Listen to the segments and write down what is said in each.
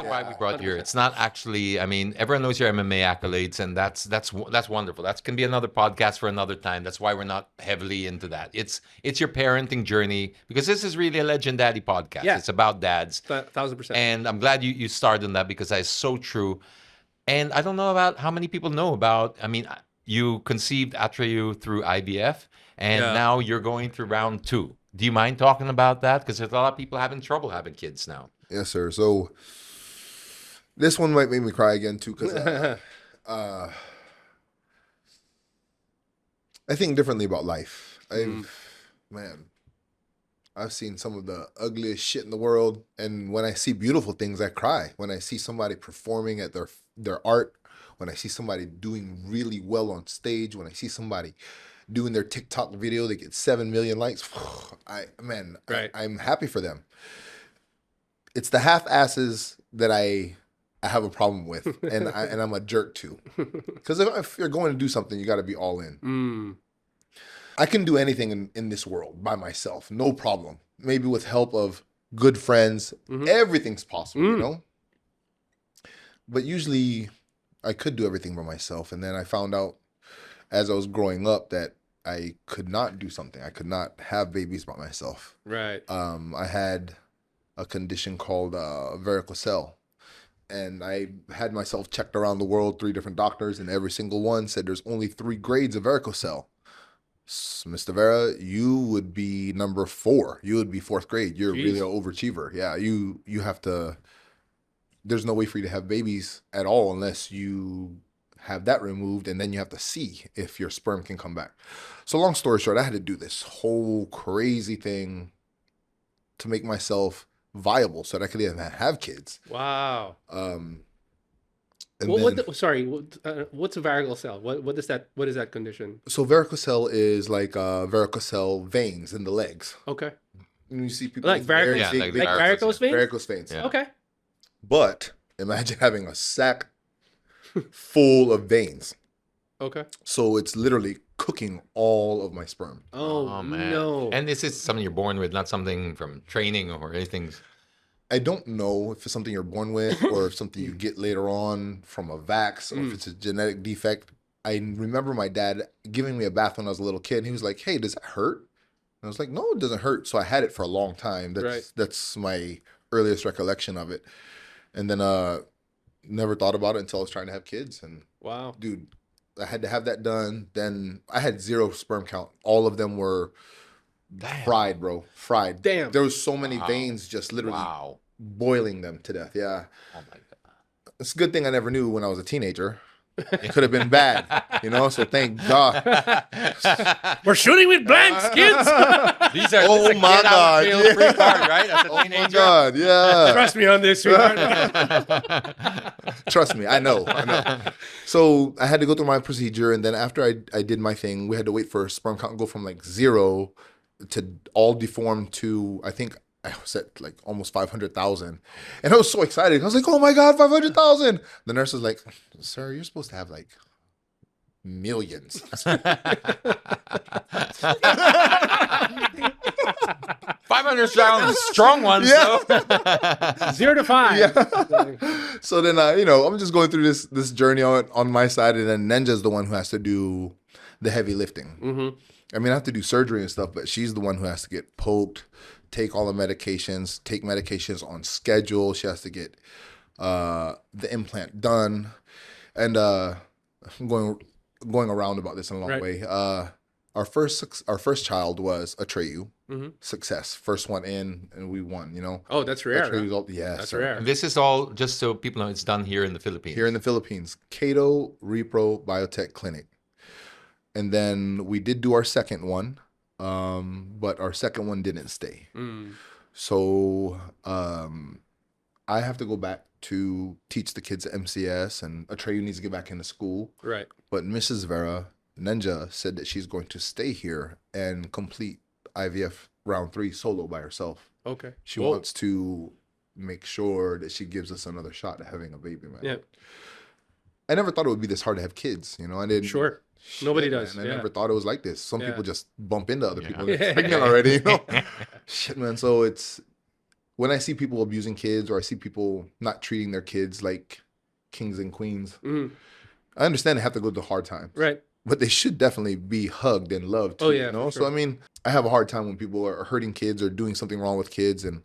why we brought you here. It's not actually, I mean, everyone knows your MMA accolades, and that's wonderful. That can be another podcast for another time. That's why we're not heavily into that. It's your parenting journey, because this is really a Legendaddy podcast. Yeah. It's about dads. 1,000%. And I'm glad you started on that, because that is so true. And I don't know about how many people know about, I mean, you conceived Atreyu through IVF, and now you're going through round 2. Do you mind talking about that? Because there's a lot of people having trouble having kids now. Yes, sir. So this one might make me cry again too, because I think differently about life. I've seen some of the ugliest shit in the world, and when I see beautiful things, I cry. When I see somebody performing at their art, when I see somebody doing really well on stage, when I see somebody doing their TikTok video, they get 7 million likes. I'm happy for them. It's the half-asses that I have a problem with, and I'm a jerk too. Because if you're going to do something, you got to be all in. I can do anything in this world by myself, no problem. Maybe with help of good friends, everything's possible, you know? But usually I could do everything by myself. And then I found out as I was growing up that I could not do something. I could not have babies by myself. Right. I had a condition called varicocele. And I had myself checked around the world, 3 different doctors, and every single one said there's only 3 grades of varicocele. Mr. Vera, you would be number 4. You would be 4th grade. You're really an overachiever. Yeah, you have to. There's no way for you to have babies at all unless you have that removed, and then you have to see if your sperm can come back. So long story short, I had to do this whole crazy thing to make myself viable so that I could even have kids. Wow. What's a varicocele? What is that condition? So varicocele is like varicocele veins in the legs. Okay. And you see people Like varicose veins? Varicose veins. Yeah. Okay. But imagine having a sack full of veins. Okay. So it's literally cooking all of my sperm. Oh man. No. And this is something you're born with, not something from training or anything. I don't know if it's something you're born with or if something you get later on from a vax or if it's a genetic defect. I remember my dad giving me a bath when I was a little kid, and he was like, "Hey, does that hurt?" And I was like, "No, it doesn't hurt." So I had it for a long time. That's my earliest recollection of it. And then never thought about it until I was trying to have kids. And wow, dude, I had to have that done. Then I had 0 sperm count. All of them were fried, bro. Fried. Damn. There was so many veins just literally boiling them to death. Yeah. Oh my God. It's a good thing I never knew when I was a teenager. It could have been bad, you know, so thank God. We're shooting with blanks, kids. These are Oh my God. Free card, right? As a Oh teenager. my God, yeah. Trust me on this, sweetheart. Trust me, I know. So I had to go through my procedure, and then after I did my thing, we had to wait for sperm count to go from like 0 to all deformed to, I think I was at like almost 500,000. And I was so excited. I was like, oh my God, 500,000. The nurse was like, "Sir, you're supposed to have like millions." 500 sounds strong ones, Yeah. though. 0 to 5. Yeah. So then, I'm just going through this journey on my side, and then Ninja's the one who has to do the heavy lifting. Mm-hmm. I mean, I have to do surgery and stuff, but she's the one who has to get poked, take all the medications, take medications on schedule. She has to get the implant done. And I'm going around about this in a long way. Our first child was Atreyu. Mm-hmm. Success. First one in, and we won, you know. Oh, that's rare. That's rare. And this is all, just so people know, it's done here in the Philippines. Here in the Philippines. Cato Repro Biotech Clinic. And then we did do our second one, but our second one didn't stay. So I have to go back to teach the kids at MCS, and Atreyu needs to get back into school. Right. But Mrs. Vera, Ninja, said that she's going to stay here and complete IVF round 3 solo by herself. Okay. She wants to make sure that she gives us another shot at having a baby, man. Yeah. I never thought it would be this hard to have kids, you know. I didn't. Sure. Nobody does. Man. I never thought it was like this. Some people just bump into other people Yeah. that's pregnant already, you know. Shit, man. So it's when I see people abusing kids or I see people not treating their kids like kings and queens, I understand they have to go through hard times. Right. But they should definitely be hugged and loved too, Oh, yeah, you know? for sure. So, I mean, I have a hard time when people are hurting kids or doing something wrong with kids. And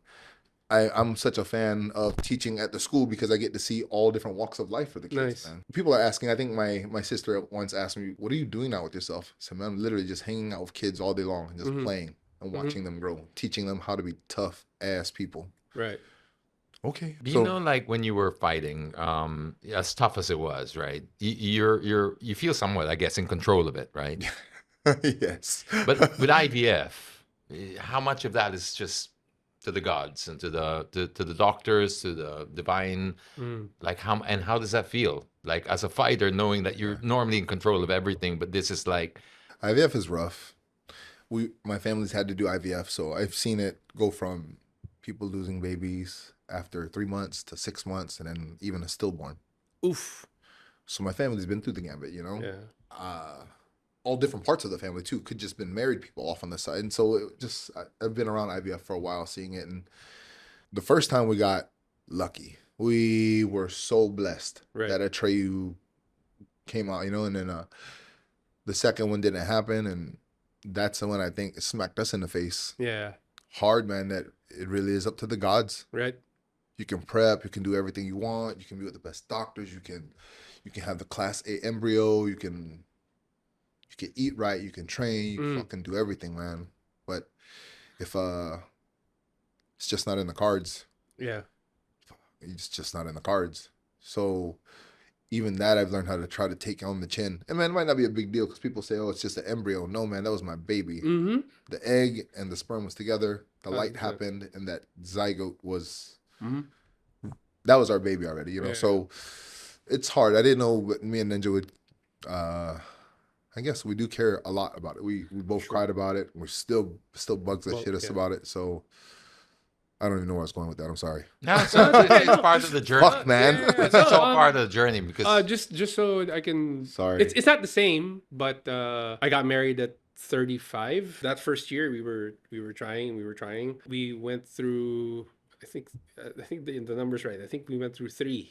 I'm such a fan of teaching at the school because I get to see all different walks of life for the kids, Nice. man. People are asking, I think my sister once asked me, what are you doing now with yourself? I said, man, I'm literally just hanging out with kids all day long and just playing and watching them grow, teaching them how to be tough ass people. Right. Okay. Do you know, like when you were fighting, as tough as it was, right? You feel somewhat, I guess, in control of it, right? Yes. But with IVF, how much of that is just to the gods and to the doctors, to the divine? Like how does that feel? Like as a fighter, knowing that you're normally in control of everything, but this is like IVF is rough. My family's had to do IVF, so I've seen it go from people losing babies after 3 months to 6 months, and then even a stillborn. Oof. So my family's been through the gambit, you know. Yeah. All different parts of the family too. Could just been married people off on the side, and so I've been around IVF for a while, seeing it. And the first time we got lucky, we were so blessed that Atreyu came out, you know. And then the second one didn't happen, and that's when I think it smacked us in the face. Yeah. Hard, man. That it really is up to the gods. Right. You can prep, you can do everything you want, you can be with the best doctors, you can have the class A embryo, you can eat right, you can train, you can fucking do everything, man. But if it's just not in the cards. Yeah. It's just not in the cards. So even that I've learned how to try to take on the chin. And man, it might not be a big deal because people say, oh, it's just an embryo. No, man, that was my baby. The egg and the sperm was together, the light happened, and that zygote was that was our baby already, you know. So it's hard. I didn't know, but me and Ninja would I guess we do care a lot about it. We both cried about it. We're still bugs that shit us about it. So I don't even know where I was going with that. I'm sorry. no, it's part of the journey. Fuck, man. It's all part of the journey because just so I can. Sorry. It's not the same, but I got married at 35. That first year we were trying. We went through. I think the number's right. I think we went through 3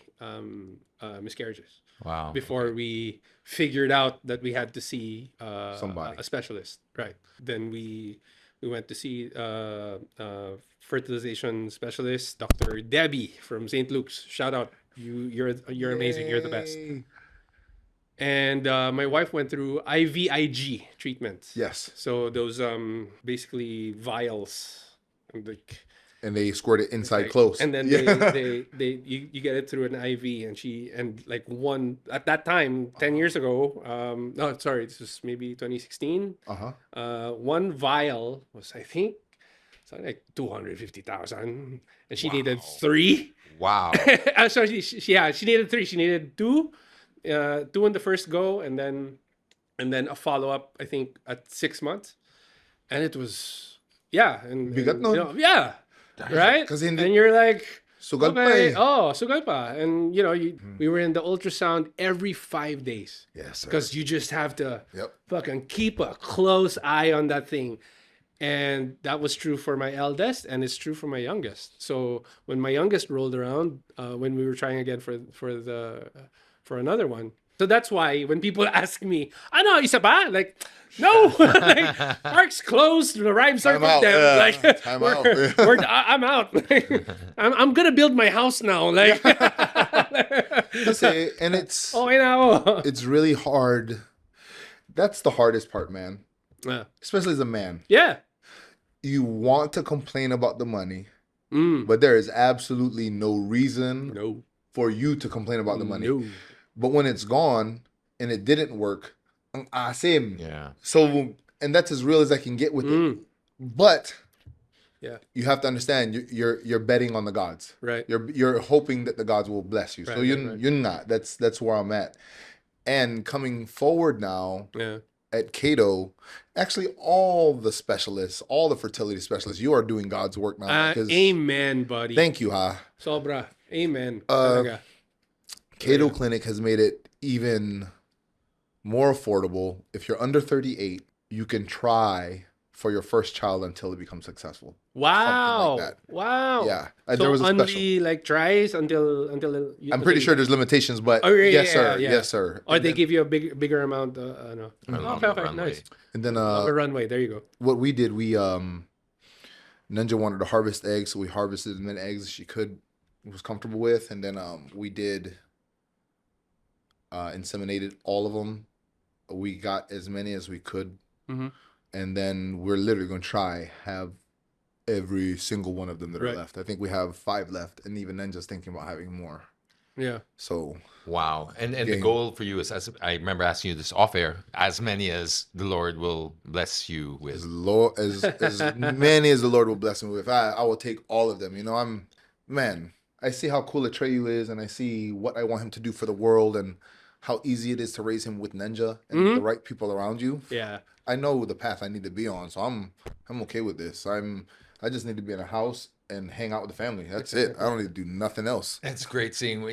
miscarriages. wow. Before we figured out that we had to see Somebody. a specialist. Right. Then we went to see fertilization specialist, Dr. Debbie from St. Luke's. Shout out. You're amazing. You're the best. Yay. And my wife went through IVIG treatment. Yes. So those basically vials, And they squirt it inside close. and then you get it through an IV. And like one at that time 10 years ago. No, sorry, this was maybe 2016. One vial was, I think, something like 250,000, and she needed 3. Wow. So she needed 3. She needed 2 in the first go, and then a follow up, I think, at 6 months, and it was and Bigat nun. you know, right? Kasi And you're like, sugal pa okay, eh. oh, sugal pa, and we were in the ultrasound every 5 days. Yes, sir. Because you just have to Yep. fucking keep a close eye on that thing. And that was true for my eldest, and it's true for my youngest. So when my youngest rolled around, when we were trying again for another one. So that's why when people ask me, ano, isa pa? Like, no, like, park's closed, the rhymes are Time out. like, Time out. I'm out. I'm gonna build my house now. Like, Kasi, and it's oh, now. it's really hard. That's the hardest part, man. Especially as a man. Yeah. You want to complain about the money, but there is absolutely no reason for you to complain about the money. No. But when it's gone and it didn't work, ang asim. Yeah. So, and that's as real as I can get with it. But you have to understand, you're betting on the gods. Right. You're hoping that the gods will bless you. Right, So you're not. That's where I'm at. And coming forward now, at Cato, actually all the specialists, all the fertility specialists, you are doing God's work now. Amen, buddy. Thank you, Ha. Sobra. Amen. Cato Clinic has made it even more affordable. If you're under 38, you can try for your first child until it becomes successful. Wow. that. Wow. Yeah. So There was a special. only like tries until I'm pretty sure there's limitations, but Oh, yeah, yes, sir. yeah. Yes, sir. Or And they then- give you a bigger amount. No. Along Oh, the runway. nice. And then Longer runway. There you go. what we did, we Ninja wanted to harvest eggs, so we harvested as many eggs as she was comfortable with, and then we did inseminated all of them. We got as many as we could, Mhm. and then we're literally going to try have every single one of them that are Right. left. I think we have 5 left, and even then, just thinking about having more. Yeah. So Wow. And the Game. goal for you is, as I remember asking you this off air, as many as the Lord will bless you with. as many as the Lord will bless me with, I will take all of them. You know, I see how cool Atreyu is, and I see what I want him to do for the world, and how easy it is to raise him with Ninja and the right people around you. Yeah. I know the path I need to be on, so I'm okay with this. I just need to be in a house and hang out with the family. That's it. I don't need to do nothing else. It's great seeing, for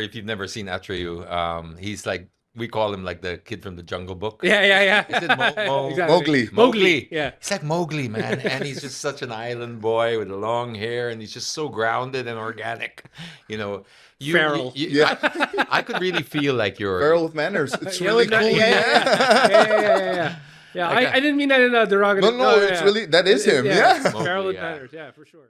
if you've never seen Atreyu, he's like, we call him like the kid from the Jungle Book. Yeah. Is it Exactly. Mowgli. Mowgli. Yeah. He's like Mowgli, man. And he's just such an island boy with long hair, and he's just so grounded and organic. You know, Feral. Yeah. I could really feel like you're Feral with manners. It's Yeah, really with that- cool. Yeah. Yeah, Like I didn't mean that in a derogatory. No, it's really, that is him. Yeah. Mowgli, Feral with yeah. manners. Yeah, for sure.